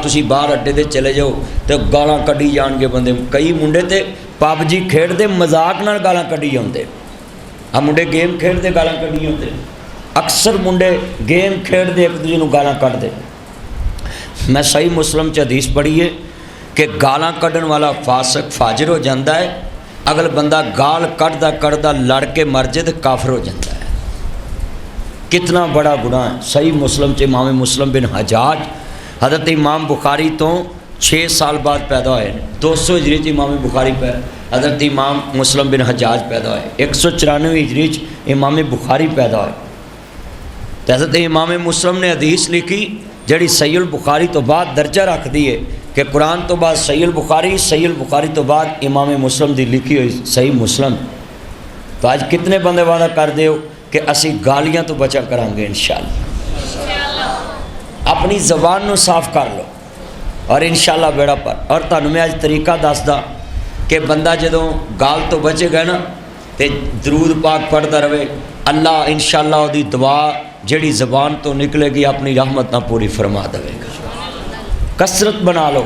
तुसी बाहर अड्डे ते चले जाओ तो गालां कड्ढी जाणगे बंदे। कई मुंडे ते पबजी खेडते मजाक नाल गालां कड्ढी जाते। आ मुंडे गेम खेडते गालां कड्ढी जाते। अक्सर मुंडे गेम खेडते एक दूजे नूं गालां कड्ढदे। मैं सही मुस्लिम च हदीस पढ़ी है कि गालां कड्ढण वाला फासिक फाजिर हो जाता है। अगल बंदा गाल कढ़दा कढ़दा लड़ के मर जाए तो काफिर हो जाता है। कितना बड़ा गुनाह है। सही मुस्लिम च इमाम मुस्लिम बिन हजाज हज़रत इमाम बुखारी तो 6 साल बाद पैदा होए। 200 हिजरी च इमाम बुखारी हज़रत इमाम मुस्लिम बिन हजाज पैदा होए। 194 हिजरी च इमाम बुखारी पैदा होए। तो हज़रत इमाम मुस्लिम ने हदीस लिखी जिहड़ी सहीहुल बुखारी तो बाद दर्जा रखती है कि कुरान तो बाद सहीहुल बुखारी तो बाद इमाम मुस्लिम की लिखी हुई सही मुस्लिम। तो आज कितने बंदे वादा कर दे हो कि असी गालियां तो बचा करांगे इंशाअल्लाह। अपनी ज़बान नू साफ कर लो और इंशाअल्लाह बेड़ा पर। और तुहानू मैं अज तरीका दसदा कि बंदा जदों गाल तो बचेगा ना तो दरूद पाक पढ़ता रहे, अल्लाह इंशाअल्लाह उहदी दुआ जिहड़ी ज़बान तो निकलेगी अपनी रहमत ना पूरी फरमा देगा। कसरत बना लो।